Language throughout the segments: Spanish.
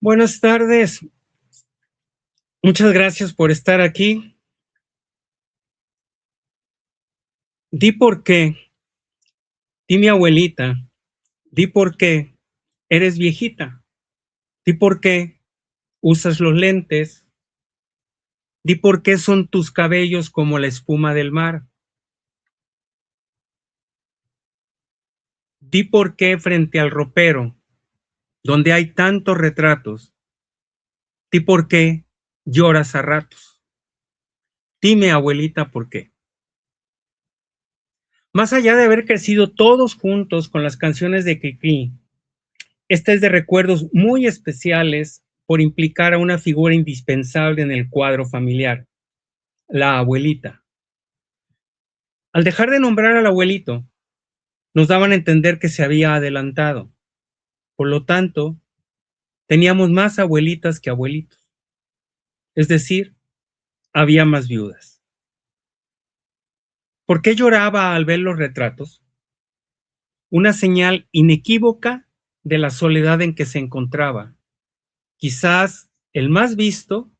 Buenas tardes. Muchas gracias por estar aquí. Di por qué, di mi abuelita, di por qué eres viejita, di por qué usas los lentes, di por qué son tus cabellos como la espuma del mar, di por qué frente al ropero, donde hay tantos retratos, di por qué lloras a ratos. Dime, abuelita, por qué. Más allá de haber crecido todos juntos con las canciones de Cricri, esta es de recuerdos muy especiales por implicar a una figura indispensable en el cuadro familiar, la abuelita. Al dejar de nombrar al abuelito, nos daban a entender que se había adelantado. Por lo tanto, teníamos más abuelitas que abuelitos. Es decir, había más viudas. ¿Por qué lloraba al ver los retratos? Una señal inequívoca de la soledad en que se encontraba. Quizás el más visto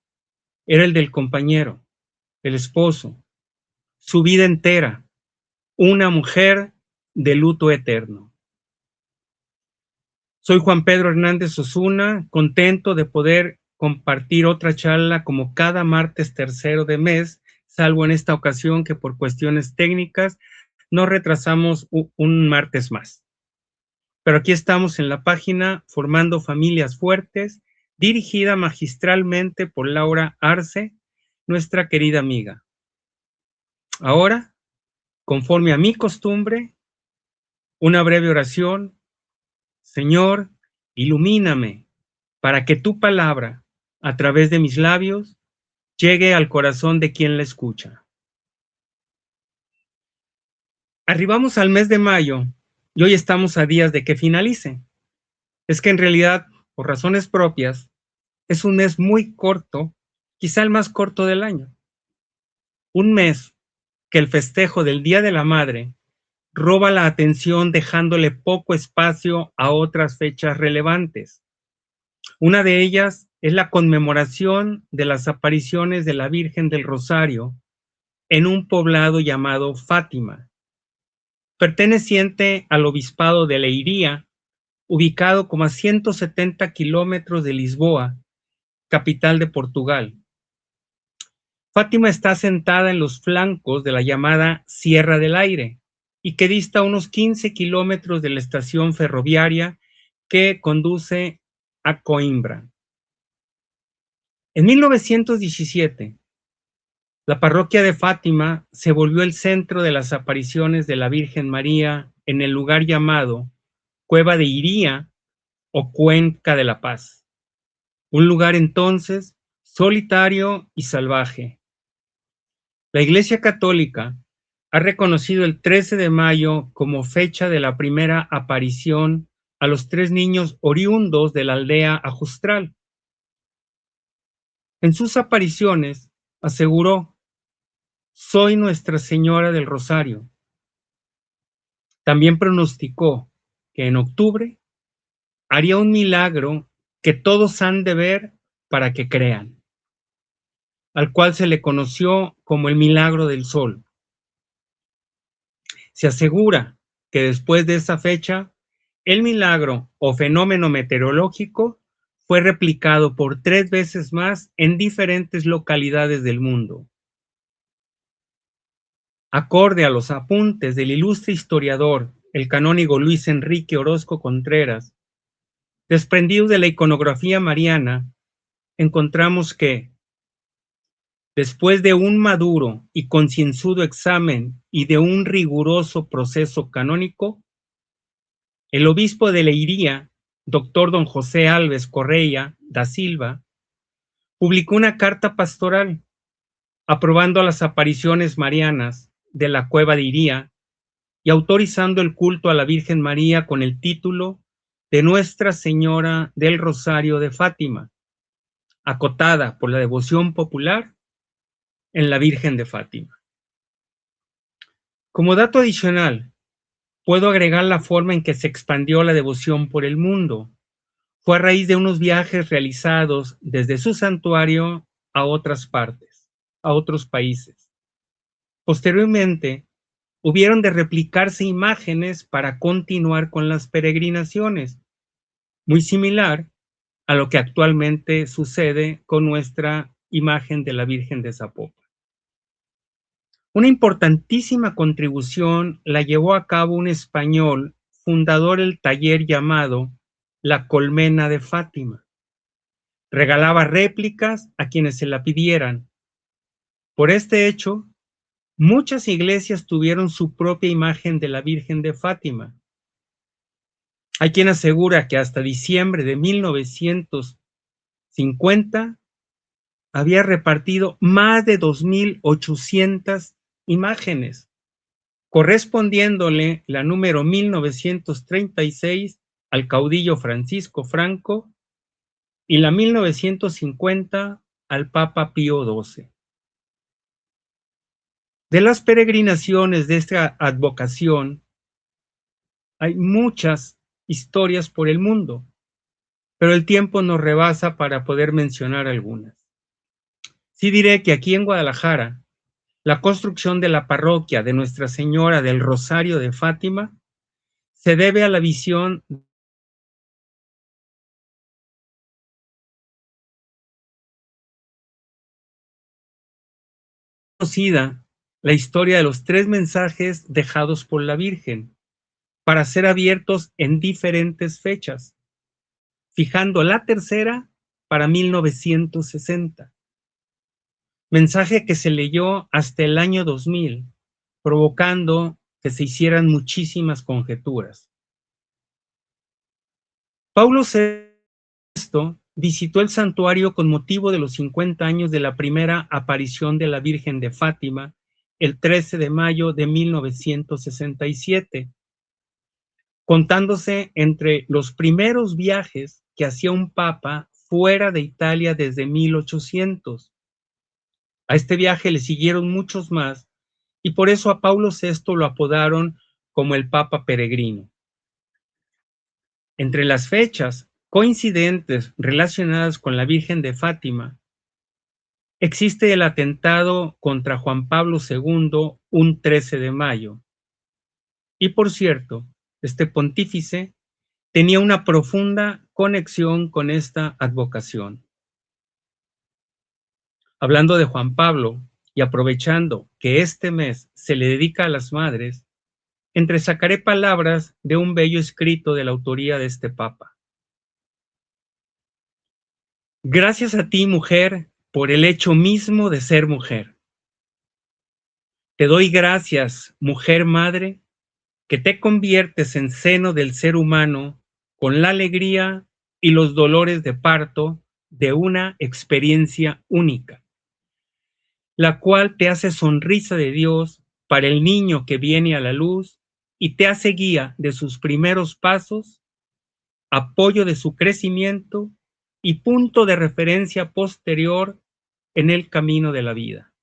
era el del compañero, el esposo, su vida entera, una mujer de luto eterno. Soy Juan Pedro Hernández Osuna, contento de poder compartir otra charla como cada martes tercero de mes, salvo en esta ocasión que por cuestiones técnicas nos retrasamos un martes más. Pero aquí estamos en la página Formando Familias Fuertes, dirigida magistralmente por Laura Arce, nuestra querida amiga. Ahora, conforme a mi costumbre, una breve oración. Señor, ilumíname para que tu palabra, a través de mis labios, llegue al corazón de quien la escucha. Arribamos al mes de mayo y hoy estamos a días de que finalice. Es que en realidad, por razones propias, es un mes muy corto, quizá el más corto del año. Un mes que el festejo del Día de la Madre roba la atención dejándole poco espacio a otras fechas relevantes. Una de ellas es la conmemoración de las apariciones de la Virgen del Rosario en un poblado llamado Fátima, perteneciente al obispado de Leiria, ubicado como a 170 kilómetros de Lisboa, capital de Portugal. Fátima está asentada en los flancos de la llamada Sierra del Aire y que dista unos 15 kilómetros de la estación ferroviaria que conduce a Coimbra. En 1917, la parroquia de Fátima se volvió el centro de las apariciones de la Virgen María en el lugar llamado Cueva de Iría o Cuenca de la Paz, un lugar entonces solitario y salvaje. La Iglesia Católica ha reconocido el 13 de mayo como fecha de la primera aparición a los 3 niños oriundos de la aldea Ajustral. En sus apariciones aseguró: soy Nuestra Señora del Rosario. También pronosticó que en octubre haría un milagro que todos han de ver para que crean, al cual se le conoció como el milagro del sol. Se asegura que después de esa fecha, el milagro o fenómeno meteorológico fue replicado por 3 veces más en diferentes localidades del mundo. Acorde a los apuntes del ilustre historiador, el canónigo Luis Enrique Orozco Contreras, desprendidos de la iconografía mariana, encontramos que, después de un maduro y concienzudo examen y de un riguroso proceso canónico, el obispo de Leiria, doctor don José Alves Correia da Silva, publicó una carta pastoral aprobando las apariciones marianas de la Cueva de Iría y autorizando el culto a la Virgen María con el título de Nuestra Señora del Rosario de Fátima, acotada por la devoción popular en la Virgen de Fátima. Como dato adicional, puedo agregar la forma en que se expandió la devoción por el mundo. fue a raíz de unos viajes realizados desde su santuario a otras partes, a otros países. Posteriormente, hubieron de replicarse imágenes para continuar con las peregrinaciones, muy similar a lo que actualmente sucede con nuestra imagen de la Virgen de Zapopan. Una importantísima contribución la llevó a cabo un español, fundador del taller llamado La Colmena de Fátima. Regalaba réplicas a quienes se la pidieran. Por este hecho, muchas iglesias tuvieron su propia imagen de la Virgen de Fátima. Hay quien asegura que hasta diciembre de 1950 había repartido más de 2.800 imágenes, correspondiéndole la número 1936 al caudillo Francisco Franco y la 1950 al Papa Pío XII. De las peregrinaciones de esta advocación hay muchas historias por el mundo, pero el tiempo nos rebasa para poder mencionar algunas. Sí diré que aquí en Guadalajara, la construcción de la parroquia de Nuestra Señora del Rosario de Fátima se debe a la visión conocida, la historia de los 3 mensajes dejados por la Virgen para ser abiertos en diferentes fechas, fijando la tercera para 1960. Mensaje que se leyó hasta el año 2000, provocando que se hicieran muchísimas conjeturas. Paulo VI visitó el santuario con motivo de los 50 años de la primera aparición de la Virgen de Fátima, el 13 de mayo de 1967, contándose entre los primeros viajes que hacía un papa fuera de Italia desde 1800. A este viaje le siguieron muchos más y por eso a Paulo VI lo apodaron como el Papa Peregrino. Entre las fechas coincidentes relacionadas con la Virgen de Fátima, existe el atentado contra Juan Pablo II un 13 de mayo. Y por cierto, este pontífice tenía una profunda conexión con esta advocación. Hablando de Juan Pablo y aprovechando que este mes se le dedica a las madres, entresacaré palabras de un bello escrito de la autoría de este papa. Gracias a ti, mujer, por el hecho mismo de ser mujer. Te doy gracias, mujer madre, que te conviertes en seno del ser humano con la alegría y los dolores de parto de una experiencia única, la cual te hace sonrisa de Dios para el niño que viene a la luz y te hace guía de sus primeros pasos, apoyo de su crecimiento y punto de referencia posterior en el camino de la vida.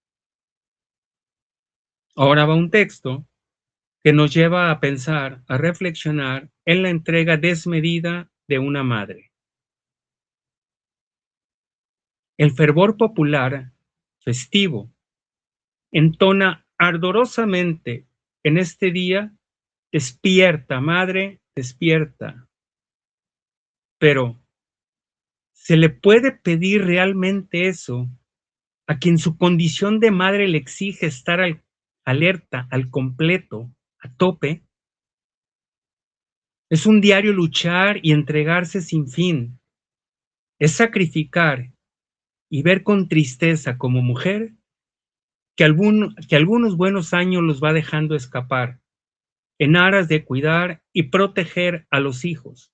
Ahora va un texto que nos lleva a pensar, a reflexionar en la entrega desmedida de una madre. El fervor popular, festivo, entona ardorosamente en este día: despierta, madre, despierta. Pero, ¿se le puede pedir realmente eso a quien su condición de madre le exige estar alerta, al completo, a tope? Es un diario luchar y entregarse sin fin. Es sacrificar y ver con tristeza como mujer que algunos buenos años los va dejando escapar en aras de cuidar y proteger a los hijos.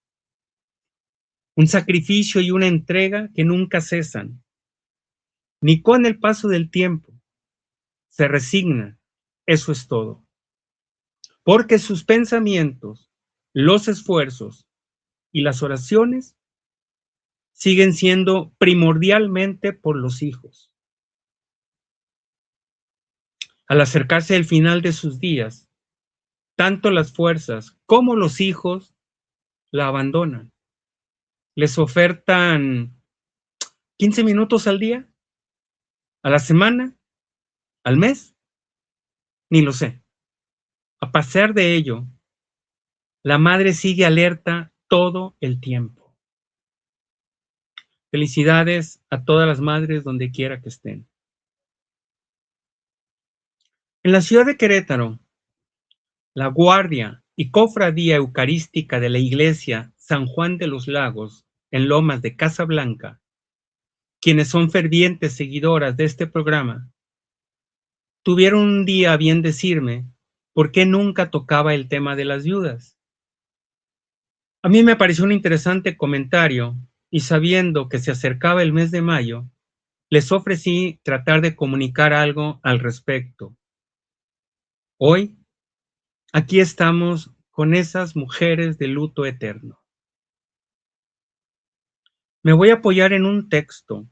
Un sacrificio y una entrega que nunca cesan, ni con el paso del tiempo. Se resigna, eso es todo. Porque sus pensamientos, los esfuerzos y las oraciones siguen siendo primordialmente por los hijos. Al acercarse el final de sus días, tanto las fuerzas como los hijos la abandonan. les ofertan 15 minutos al día, a la semana, al mes, ni lo sé. A pesar de ello, la madre sigue alerta todo el tiempo. Felicidades a todas las madres donde quiera que estén. En la ciudad de Querétaro, la guardia y cofradía eucarística de la iglesia San Juan de los Lagos, en Lomas de Casablanca, quienes son fervientes seguidoras de este programa, tuvieron un día a bien decirme por qué nunca tocaba el tema de las viudas. A mí me pareció un interesante comentario y sabiendo que se acercaba el mes de mayo, les ofrecí tratar de comunicar algo al respecto. Hoy, aquí estamos con esas mujeres de luto eterno. Me voy a apoyar en un texto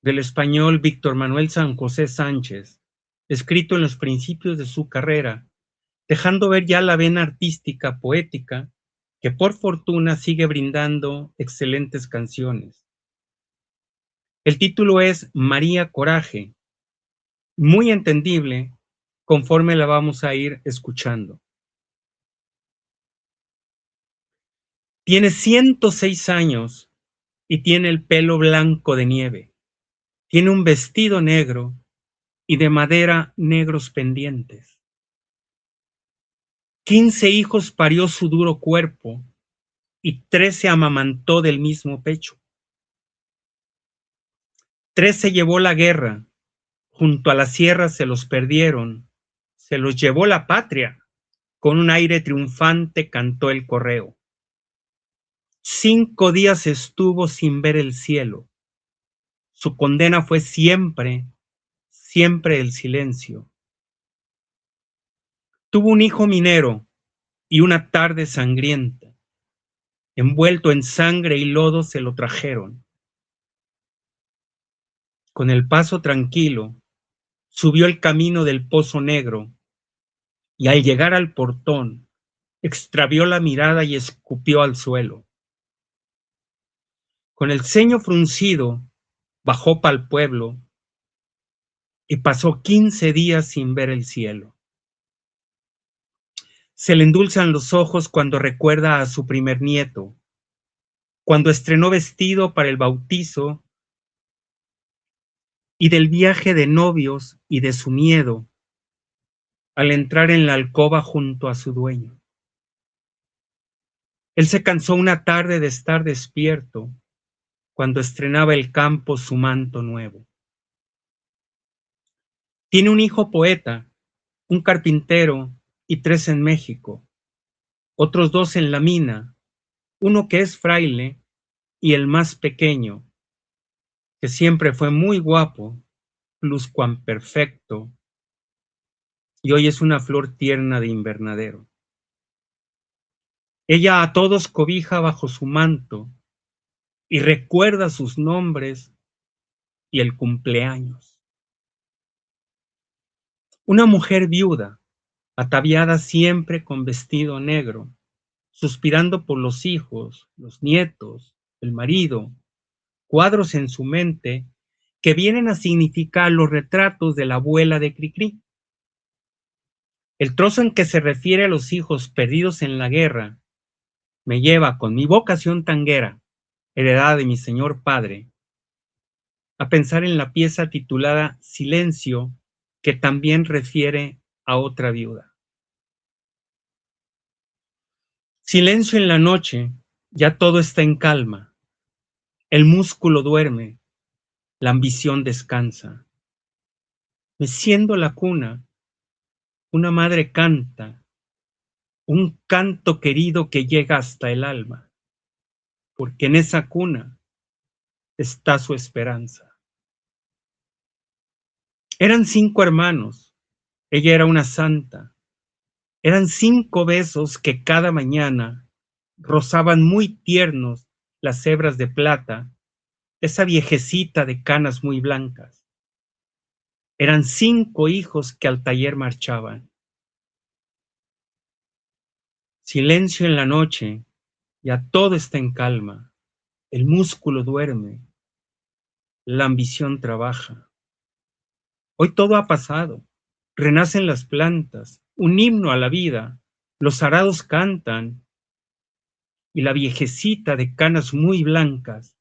del español Víctor Manuel San José Sánchez, escrito en los principios de su carrera, dejando ver ya la vena artística poética que por fortuna sigue brindando excelentes canciones. El título es María Coraje, muy entendible conforme la vamos a ir escuchando. Tiene 106 años y tiene el pelo blanco de nieve. Tiene un vestido negro y de madera negros pendientes. 15 hijos parió su duro cuerpo y 13 amamantó del mismo pecho. 13 llevó la guerra, junto a la sierra se los perdieron, se los llevó la patria, con un aire triunfante cantó el correo. 5 días estuvo sin ver el cielo, su condena fue siempre, siempre el silencio. Tuvo un hijo minero y una tarde sangrienta, envuelto en sangre y lodo se lo trajeron. Con el paso tranquilo, subió el camino del Pozo Negro y al llegar al portón, extravió la mirada y escupió al suelo. Con el ceño fruncido, bajó pa'l pueblo y pasó 15 días sin ver el cielo. Se le endulzan los ojos cuando recuerda a su primer nieto, cuando estrenó vestido para el bautizo y del viaje de novios y de su miedo al entrar en la alcoba junto a su dueño. Él se cansó una tarde de estar despierto cuando estrenaba el campo su manto nuevo. Tiene un hijo poeta, un carpintero y 3 en México, otros 2 en la mina, uno que es fraile y el más pequeño, que siempre fue muy guapo, pluscuamperfecto, y hoy es una flor tierna de invernadero. Ella a todos cobija bajo su manto y recuerda sus nombres y el cumpleaños. Una mujer viuda, ataviada siempre con vestido negro, suspirando por los hijos, los nietos, el marido, cuadros en su mente que vienen a significar los retratos de la abuela de Cricri. El trozo en que se refiere a los hijos perdidos en la guerra me lleva con mi vocación tanguera, heredada de mi señor padre, a pensar en la pieza titulada Silencio, que también refiere a otra viuda. Silencio en la noche, ya todo está en calma, el músculo duerme, la ambición descansa. Meciendo la cuna, una madre canta, un canto querido que llega hasta el alma, porque en esa cuna está su esperanza. Eran 5 hermanos, ella era una santa. Eran 5 besos que cada mañana rozaban muy tiernos las hebras de plata, esa viejecita de canas muy blancas. Eran 5 hijos que al taller marchaban. Silencio en la noche, ya todo está en calma. el músculo duerme, la ambición trabaja. Hoy todo ha pasado, renacen las plantas, un himno a la vida, los arados cantan y la viejecita de canas muy blancas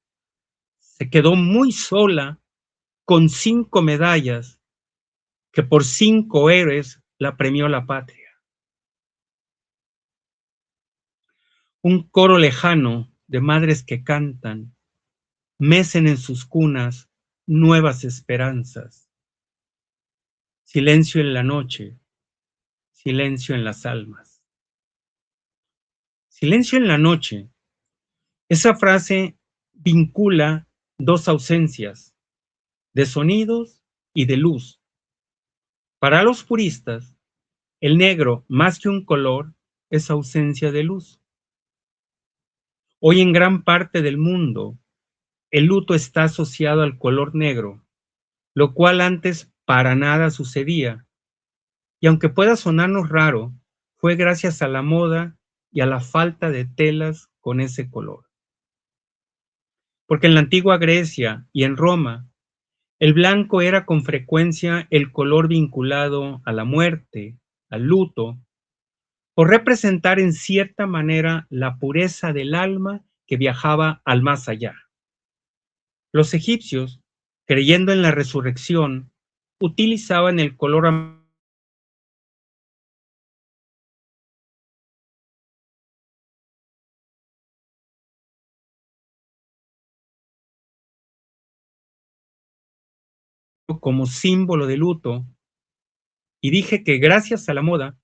se quedó muy sola con 5 medallas que por 5 héroes la premió la patria. Un coro lejano de madres que cantan, mecen en sus cunas nuevas esperanzas. Silencio en la noche, silencio en las almas. Silencio en la noche. Esa frase vincula dos ausencias, de sonidos y de luz. Para los puristas, el negro, más que un color, es ausencia de luz. Hoy en gran parte del mundo, el luto está asociado al color negro, lo cual antes para nada sucedía. Y aunque pueda sonarnos raro, fue gracias a la moda y a la falta de telas con ese color. Porque en la antigua Grecia y en Roma, el blanco era con frecuencia el color vinculado a la muerte, al luto, por representar en cierta manera la pureza del alma que viajaba al más allá. Los egipcios, creyendo en la resurrección, utilizaban el color amarillo como símbolo de luto, y dije que gracias a la moda,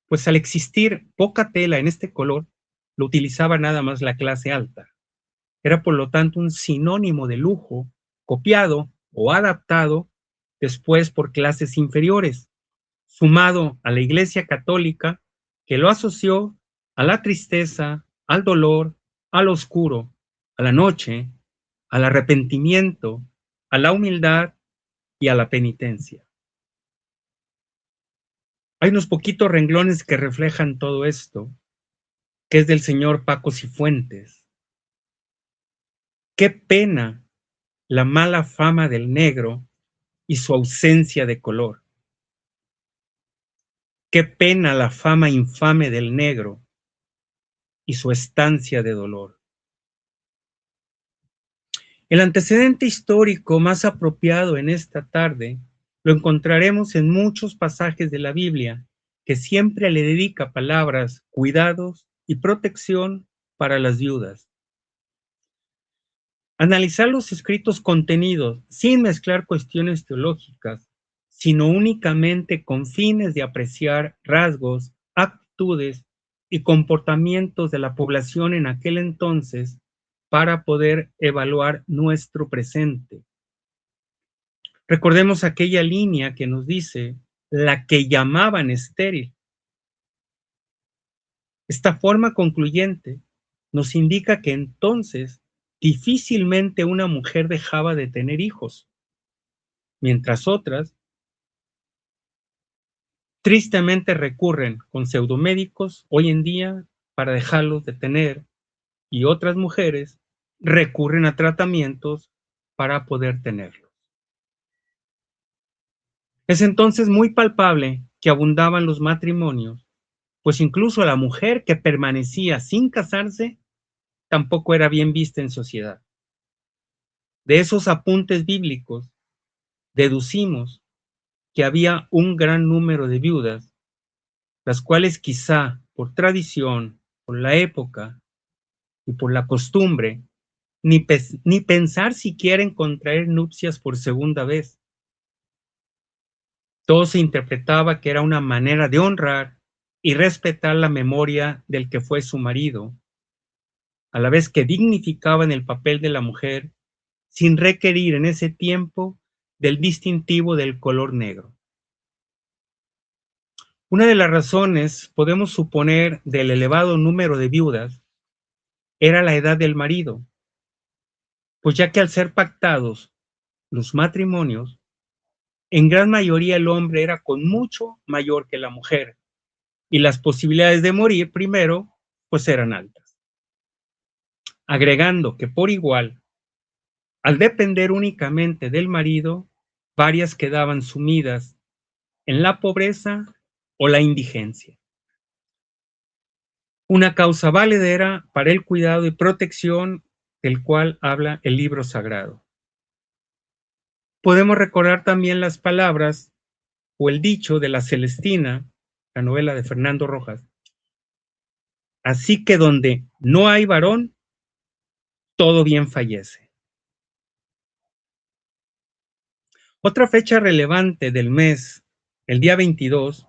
pues al existir poca tela en este color, lo utilizaba nada más la clase alta. Era por lo tanto un sinónimo de lujo, copiado o adaptado después por clases inferiores, sumado a la Iglesia Católica, que lo asoció a la tristeza, al dolor, al oscuro, a la noche, al arrepentimiento, a la humildad y a la penitencia. Hay unos poquitos renglones que reflejan todo esto, que es del señor Paco Cifuentes. Qué pena la mala fama del negro y su ausencia de color. Qué pena la fama infame del negro y su estancia de dolor. El antecedente histórico más apropiado en esta tarde lo encontraremos en muchos pasajes de la Biblia, que siempre le dedica palabras, cuidados y protección para las viudas. Analizar los escritos contenidos sin mezclar cuestiones teológicas, sino únicamente con fines de apreciar rasgos, actitudes y comportamientos de la población en aquel entonces para poder evaluar nuestro presente. Recordemos aquella línea que nos dice la que llamaban estéril. Esta forma concluyente nos indica que entonces difícilmente una mujer dejaba de tener hijos, mientras otras tristemente recurren con pseudomédicos hoy en día para dejarlos de tener, y otras mujeres recurren a tratamientos para poder tenerlos. Es entonces muy palpable que abundaban los matrimonios, pues incluso la mujer que permanecía sin casarse tampoco era bien vista en sociedad. De esos apuntes bíblicos deducimos que había un gran número de viudas, las cuales quizá por tradición, por la época y por la costumbre, ni pensar siquiera en contraer nupcias por segunda vez. Todo se interpretaba que era una manera de honrar y respetar la memoria del que fue su marido, a la vez que dignificaban el papel de la mujer sin requerir en ese tiempo del distintivo del color negro. Una de las razones, podemos suponer, del elevado número de viudas era la edad del marido, pues ya que al ser pactados los matrimonios, en gran mayoría el hombre era con mucho mayor que la mujer, y las posibilidades de morir primero, pues eran altas. agregando que por igual, al depender únicamente del marido, varias quedaban sumidas en la pobreza o la indigencia. Una causa valedera para el cuidado y protección del cual habla el libro sagrado. Podemos recordar también las palabras o el dicho de La Celestina, la novela de Fernando Rojas. Así que donde no hay varón, todo bien fallece. Otra fecha relevante del mes, el día 22,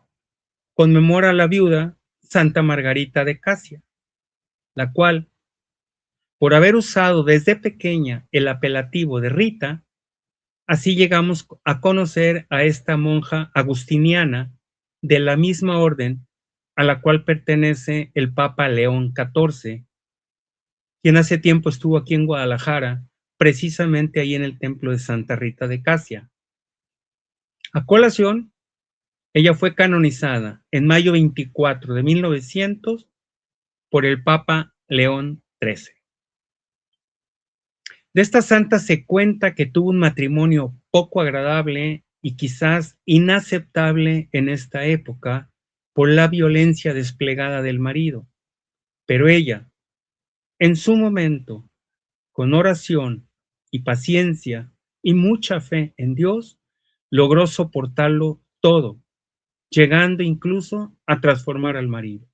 conmemora a la viuda Santa Margarita de Casia, la cual, por haber usado desde pequeña el apelativo de Rita, así llegamos a conocer a esta monja agustiniana de la misma orden a la cual pertenece el Papa León XIV, quien hace tiempo estuvo aquí en Guadalajara, precisamente ahí en el templo de Santa Rita de Casia. A colación, ella fue canonizada en mayo 24 de 1900 por el Papa León XIII. De esta santa se cuenta que tuvo un matrimonio poco agradable y quizás inaceptable en esta época por la violencia desplegada del marido. Pero ella, en su momento, con oración y paciencia y mucha fe en Dios, logró soportarlo todo, llegando incluso a transformar al marido.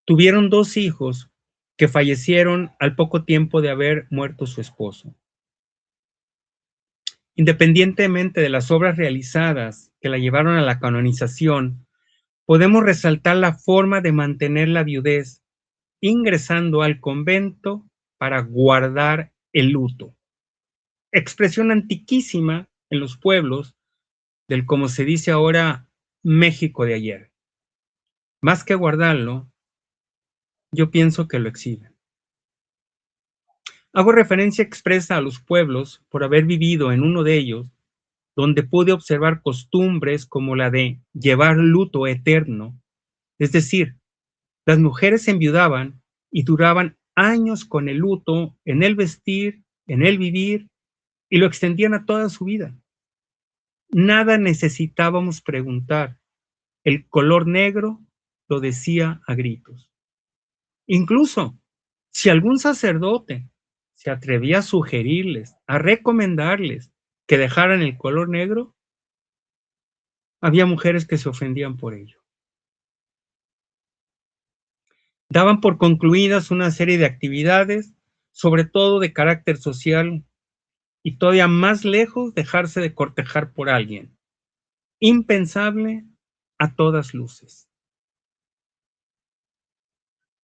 Tuvieron 2 hijos que fallecieron al poco tiempo de haber muerto su esposo. Independientemente de las obras realizadas que la llevaron a la canonización, podemos resaltar la forma de mantener la viudez ingresando al convento para guardar el luto. Expresión antiquísima en los pueblos del, como se dice ahora, México de ayer. Más que guardarlo, yo pienso que lo exhiben. Hago referencia expresa a los pueblos por haber vivido en uno de ellos, donde pude observar costumbres como la de llevar luto eterno, es decir, las mujeres enviudaban y duraban años con el luto en el vestir, en el vivir, y lo extendían a toda su vida. Nada necesitábamos preguntar, el color negro lo decía a gritos. Incluso, si algún sacerdote se atrevía a sugerirles, a recomendarles que dejaran el color negro, había mujeres que se ofendían por ello. Daban por concluidas una serie de actividades, sobre todo de carácter social, y todavía más lejos dejarse de cortejar por alguien. Impensable a todas luces.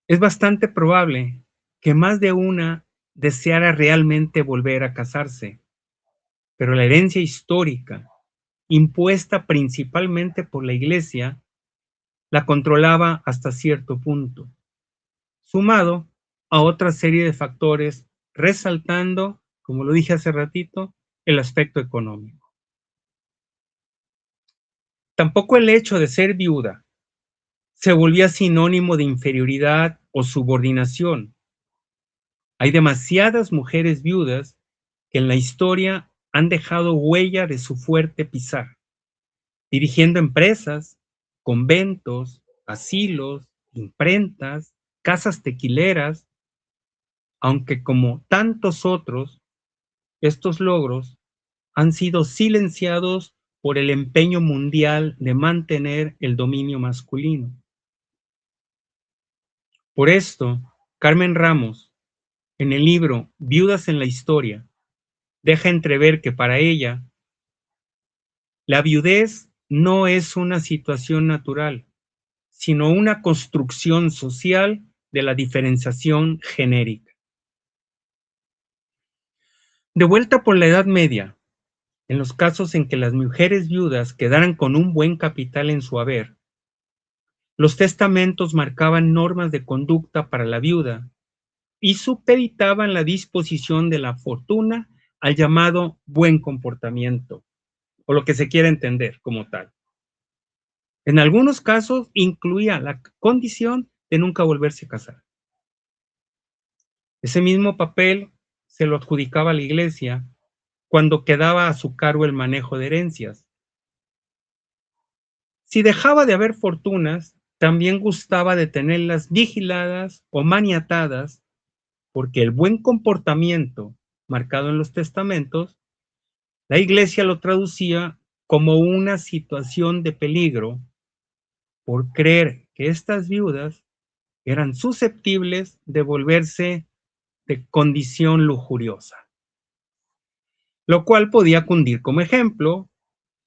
Es bastante probable que más de una deseara realmente volver a casarse, pero la herencia histórica, impuesta principalmente por la Iglesia, la controlaba hasta cierto punto, sumado a otra serie de factores, resaltando, como lo dije hace ratito, el aspecto económico. Tampoco el hecho de ser viuda se volvía sinónimo de inferioridad o subordinación. Hay demasiadas mujeres viudas que en la historia han dejado huella de su fuerte pisar, dirigiendo empresas, conventos, asilos, imprentas, casas tequileras, aunque como tantos otros, estos logros han sido silenciados por el empeño mundial de mantener el dominio masculino. Por esto, Carmen Ramos, en el libro Viudas en la Historia, deja entrever que para ella, la viudez no es una situación natural, sino una construcción social de la diferenciación genérica. De vuelta por la Edad Media, en los casos en que las mujeres viudas quedaran con un buen capital en su haber, los testamentos marcaban normas de conducta para la viuda y supeditaban la disposición de la fortuna al llamado buen comportamiento, o lo que se quiera entender como tal. En algunos casos incluía la condición de nunca volverse a casar. Ese mismo papel se lo adjudicaba a la iglesia cuando quedaba a su cargo el manejo de herencias. Si dejaba de haber fortunas, también gustaba de tenerlas vigiladas o maniatadas, porque el buen comportamiento marcado en los testamentos, la iglesia lo traducía como una situación de peligro por creer que estas viudas eran susceptibles de volverse de condición lujuriosa, lo cual podía cundir como ejemplo,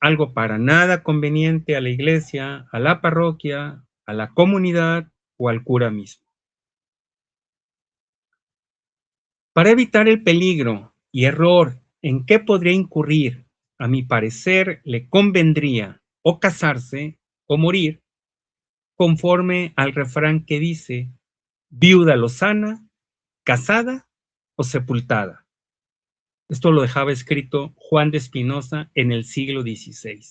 algo para nada conveniente a la iglesia, a la parroquia, a la comunidad o al cura mismo. Para evitar el peligro y error en que podría incurrir, a mi parecer le convendría o casarse o morir, conforme al refrán que dice, viuda lozana, casada o sepultada. Esto lo dejaba escrito Juan de Espinosa en el siglo XVI.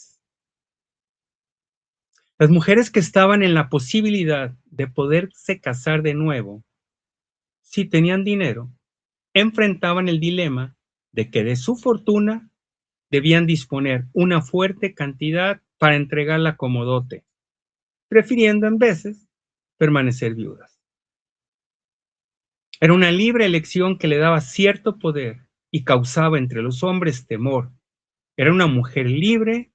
Las mujeres que estaban en la posibilidad de poderse casar de nuevo, si tenían dinero, enfrentaban el dilema de que de su fortuna debían disponer una fuerte cantidad para entregarla como dote, prefiriendo en veces permanecer viudas. Era una libre elección que le daba cierto poder y causaba entre los hombres temor. Era una mujer libre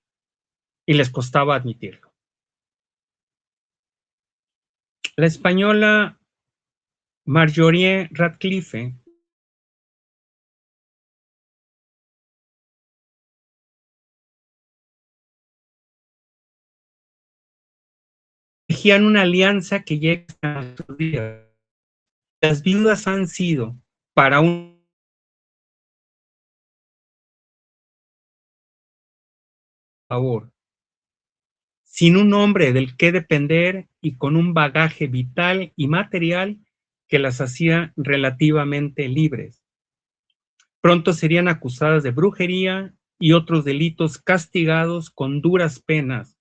y les costaba admitirlo. La española Marjorie Radcliffe elegían una alianza que llega a nuestros días. Las viudas han sido para un favor, sin un hombre del que depender y con un bagaje vital y material que las hacía relativamente libres. Pronto serían acusadas de brujería y otros delitos castigados con duras penas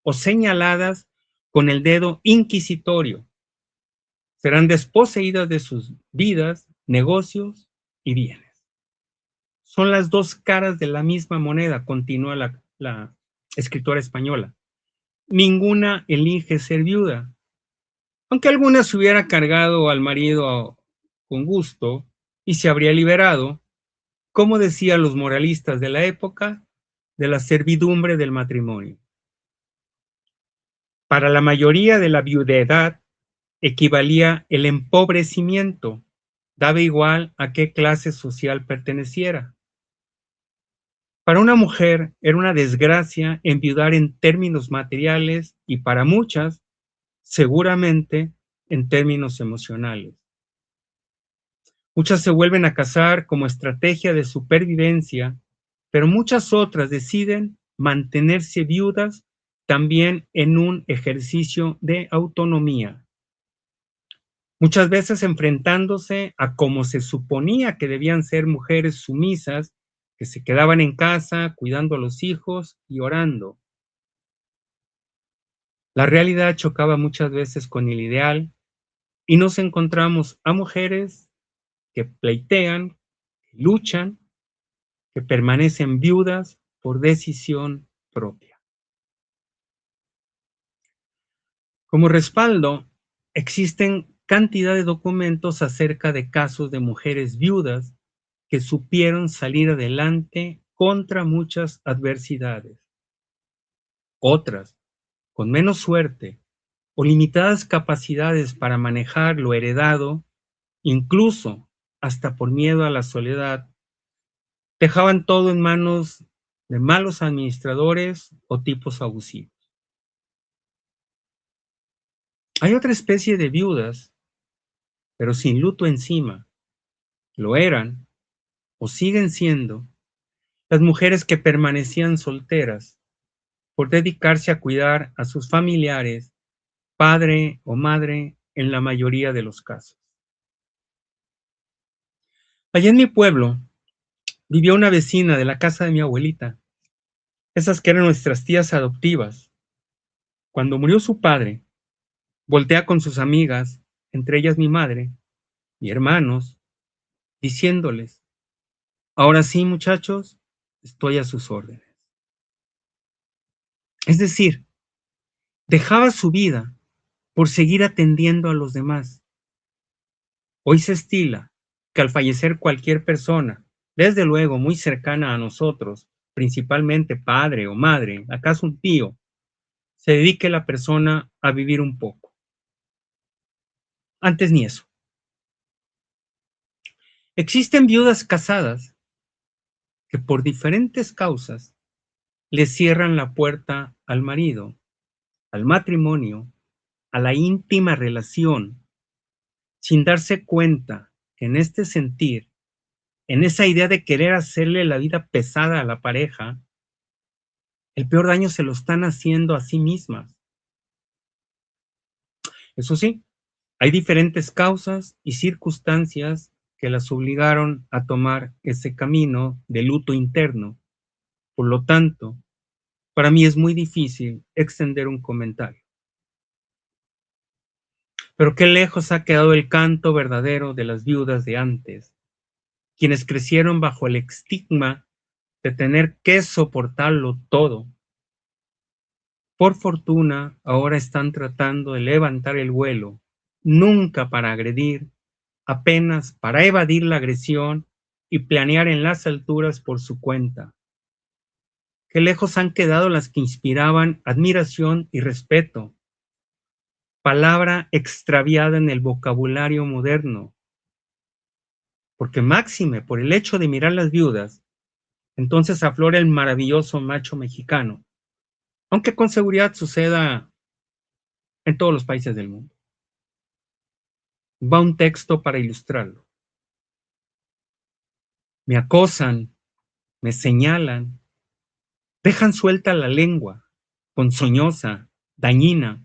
o señaladas con el dedo inquisitorio. Serán desposeídas de sus vidas, negocios y bienes. Son las dos caras de la misma moneda, continúa la escritora española. Ninguna elige ser viuda, aunque alguna se hubiera cargado al marido con gusto y se habría liberado, como decían los moralistas de la época, de la servidumbre del matrimonio. Para la mayoría de la viudedad equivalía el empobrecimiento, daba igual a qué clase social perteneciera. Para una mujer era una desgracia enviudar en términos materiales y para muchas, seguramente, en términos emocionales. Muchas se vuelven a casar como estrategia de supervivencia, pero muchas otras deciden mantenerse viudas también en un ejercicio de autonomía. Muchas veces enfrentándose a como se suponía que debían ser mujeres sumisas, que se quedaban en casa cuidando a los hijos y orando. La realidad chocaba muchas veces con el ideal y nos encontramos a mujeres que pleitean, que luchan, que permanecen viudas por decisión propia. Como respaldo, existen cantidad de documentos acerca de casos de mujeres viudas que supieron salir adelante contra muchas adversidades. Otras, con menos suerte o limitadas capacidades para manejar lo heredado, incluso hasta por miedo a la soledad, dejaban todo en manos de malos administradores o tipos abusivos. Hay otra especie de viudas, pero sin luto encima. Lo eran o siguen siendo las mujeres que permanecían solteras por dedicarse a cuidar a sus familiares, padre o madre, en la mayoría de los casos. Allá en mi pueblo vivió una vecina de la casa de mi abuelita, esas que eran nuestras tías adoptivas. Cuando murió su padre, voltea con sus amigas, entre ellas mi madre y hermanos, diciéndoles: ahora sí, muchachos, estoy a sus órdenes. Es decir, dejaba su vida por seguir atendiendo a los demás. Hoy se estila que al fallecer cualquier persona, desde luego muy cercana a nosotros, principalmente padre o madre, acaso un tío, se dedique la persona a vivir un poco. Antes ni eso. Existen viudas casadas que por diferentes causas le cierran la puerta al marido, al matrimonio, a la íntima relación, sin darse cuenta que en este sentir, en esa idea de querer hacerle la vida pesada a la pareja, el peor daño se lo están haciendo a sí mismas. Eso sí, hay diferentes causas y circunstancias que las obligaron a tomar ese camino de luto interno. Por lo tanto, para mí es muy difícil extender un comentario. Pero qué lejos ha quedado el canto verdadero de las viudas de antes, quienes crecieron bajo el estigma de tener que soportarlo todo. Por fortuna, ahora están tratando de levantar el vuelo, nunca para agredir, apenas para evadir la agresión y planear en las alturas por su cuenta. Qué lejos han quedado las que inspiraban admiración y respeto, palabra extraviada en el vocabulario moderno, porque máxime por el hecho de mirar las viudas, entonces aflora el maravilloso macho mexicano, aunque con seguridad suceda en todos los países del mundo. Va un texto para ilustrarlo. Me acosan, me señalan, dejan suelta la lengua, ponzoñosa, dañina,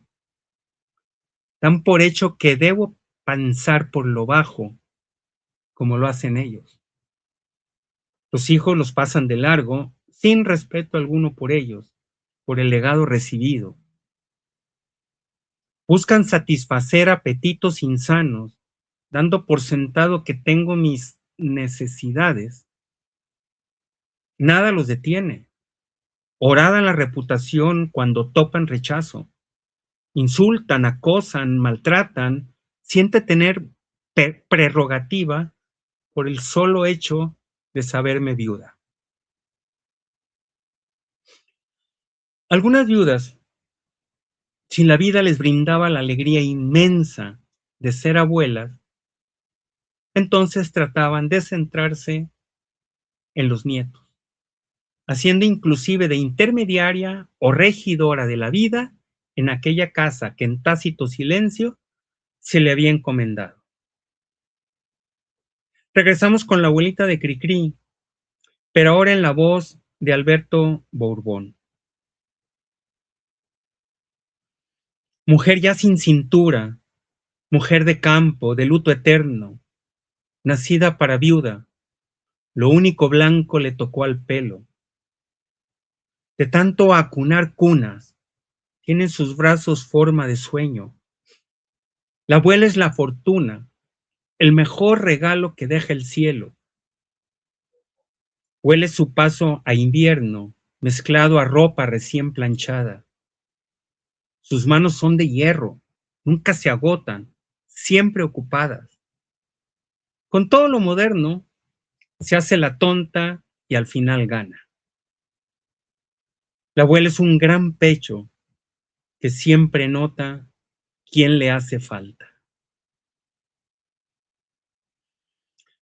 dan por hecho que debo pensar por lo bajo, como lo hacen ellos. Los hijos los pasan de largo, sin respeto alguno por ellos, por el legado recibido. Buscan satisfacer apetitos insanos, dando por sentado que tengo mis necesidades. Nada los detiene. Horada la reputación cuando topan rechazo. Insultan, acosan, maltratan, siente tener prerrogativa por el solo hecho de saberme viuda. Algunas viudas, si la vida les brindaba la alegría inmensa de ser abuelas, entonces trataban de centrarse en los nietos, haciendo inclusive de intermediaria o regidora de la vida en aquella casa que en tácito silencio se le había encomendado. Regresamos con la abuelita de Cricri, pero ahora en la voz de Alberto Bourbon. Mujer ya sin cintura, mujer de campo, de luto eterno, nacida para viuda, lo único blanco le tocó al pelo. De tanto acunar cunas, tienen sus brazos forma de sueño. La abuela es la fortuna, el mejor regalo que deja el cielo. Huele su paso a invierno, mezclado a ropa recién planchada. Sus manos son de hierro, nunca se agotan, siempre ocupadas. Con todo lo moderno, se hace la tonta y al final gana. La abuela es un gran pecho que siempre nota quién le hace falta.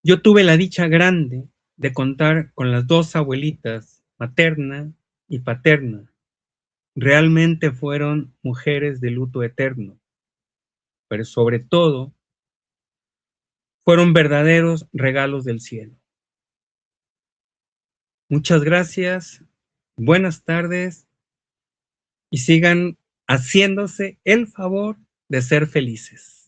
Yo tuve la dicha grande de contar con las dos abuelitas, materna y paterna. Realmente fueron mujeres de luto eterno, pero sobre todo fueron verdaderos regalos del cielo. Muchas gracias, buenas tardes y sigan haciéndose el favor de ser felices.